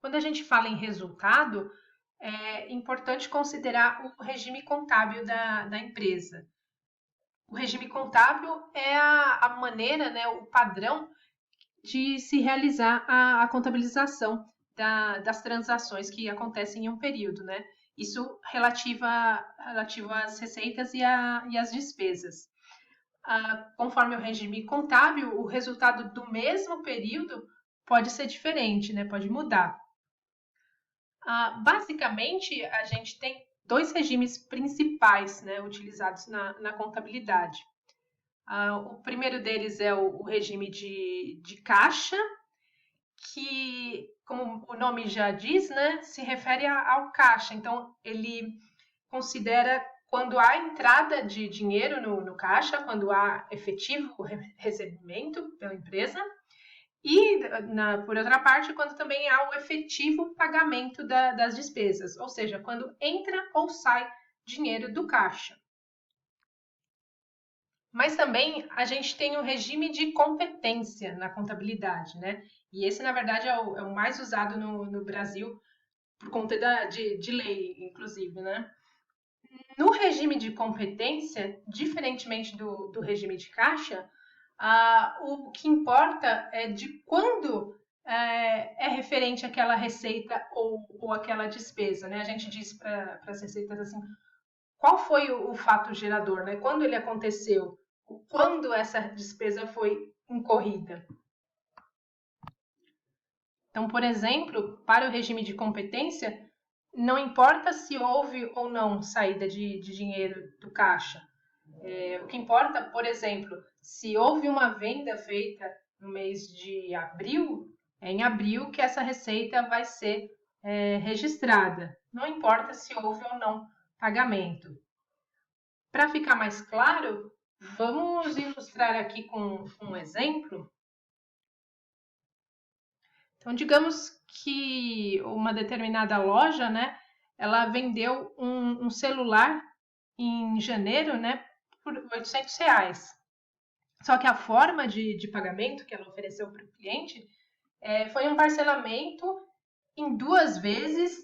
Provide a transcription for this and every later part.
Quando a gente fala em resultado, é importante considerar o regime contábil da empresa. O regime contábil é a maneira, né, o padrão de se realizar a contabilização das transações que acontecem em um período, né? Isso relativo às receitas e às despesas. Conforme o regime contábil, o resultado do mesmo período pode ser diferente, né? Pode mudar. Basicamente, a gente tem dois regimes principais, né, utilizados na contabilidade. O primeiro deles é o regime de caixa, que, como o nome já diz, né, se refere ao caixa. Então, ele considera quando há entrada de dinheiro no caixa, quando há efetivo recebimento pela empresa, e, por outra parte, quando também há o efetivo pagamento das despesas, ou seja, quando entra ou sai dinheiro do caixa. Mas também a gente tem o regime de competência na contabilidade, né? E esse, na verdade, é o mais usado no Brasil por conta de lei, inclusive, né? No regime de competência, diferentemente do regime de caixa, o que importa é de quando é referente àquela receita ou àquela despesa, né? A gente diz para as receitas assim, qual foi o fato gerador, né? Quando ele aconteceu, quando essa despesa foi incorrida. Então, por exemplo, para o regime de competência, não importa se houve ou não saída de dinheiro do caixa. O que importa, por exemplo, se houve uma venda feita no mês de abril, é em abril que essa receita vai ser registrada. Não importa se houve ou não pagamento. Para ficar mais claro, vamos ilustrar aqui com um exemplo. Então, digamos que uma determinada loja, né, ela vendeu um celular em janeiro, né, por R$ 800. Só que a forma de pagamento que ela ofereceu para o cliente foi um parcelamento em 2 vezes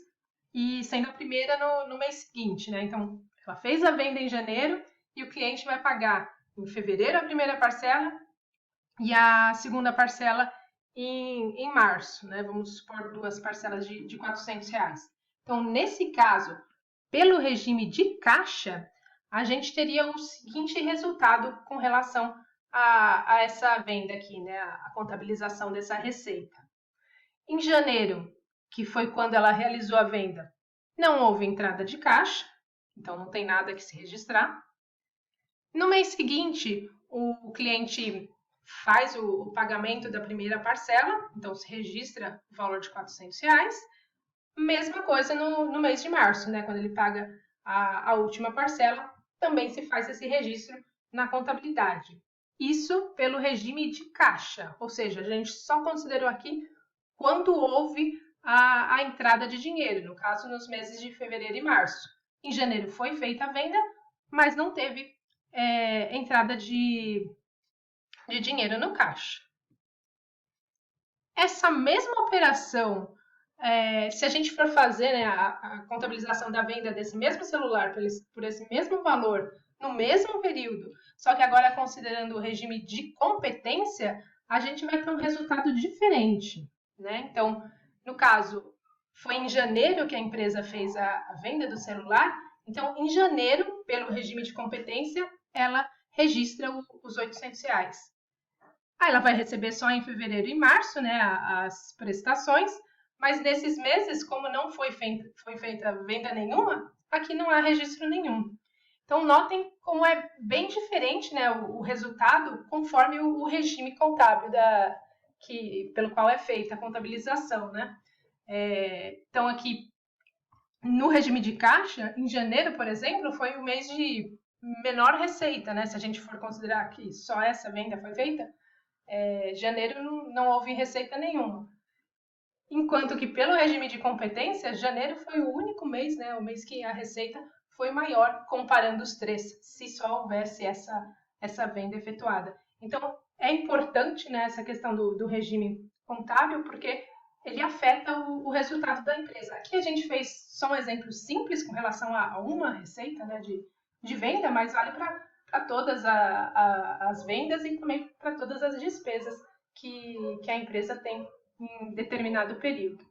e sendo a primeira no mês seguinte, né? Então, ela fez a venda em janeiro e o cliente vai pagar em fevereiro a primeira parcela e a segunda parcela em março, né? Vamos supor 2 parcelas de R$ 400. Então, nesse caso, pelo regime de caixa, a gente teria o seguinte resultado com relação a essa venda aqui, né? A contabilização dessa receita. Em janeiro, que foi quando ela realizou a venda, não houve entrada de caixa, então não tem nada que se registrar. No mês seguinte, o cliente faz o pagamento da primeira parcela, então se registra o valor de R$ 400. Mesma coisa no mês de março, né? Quando ele paga a última parcela, também se faz esse registro na contabilidade. Isso pelo regime de caixa, ou seja, a gente só considerou aqui quando houve a entrada de dinheiro, no caso nos meses de fevereiro e março. Em janeiro foi feita a venda, mas não teve entrada de dinheiro no caixa. Essa mesma operação, se a gente for fazer, né, a contabilização da venda desse mesmo celular por esse mesmo valor no mesmo período, só que agora considerando o regime de competência, a gente vai ter um resultado diferente, né? Então, no caso, foi em janeiro que a empresa fez a venda do celular, então em janeiro, pelo regime de competência, ela registra os R$ 800. Aí ela vai receber só em fevereiro e março, né, as prestações, mas nesses meses, como não foi feita venda nenhuma, aqui não há registro nenhum. Então, notem como é bem diferente, né, o resultado conforme o regime contábil pelo qual é feita a contabilização, né? Então, aqui no regime de caixa, em janeiro, por exemplo, foi o mês de menor receita, né? Se a gente for considerar que só essa venda foi feita, janeiro não houve receita nenhuma. Enquanto que pelo regime de competência, janeiro foi o único mês, né, o mês que a receita foi maior comparando os três, se só houvesse essa venda efetuada. Então, é importante, né, essa questão do regime contábil, porque ele afeta o resultado da empresa. Aqui a gente fez só um exemplo simples com relação a uma receita, né, de venda, mas vale para todas as vendas e também para todas as despesas que a empresa tem em determinado período.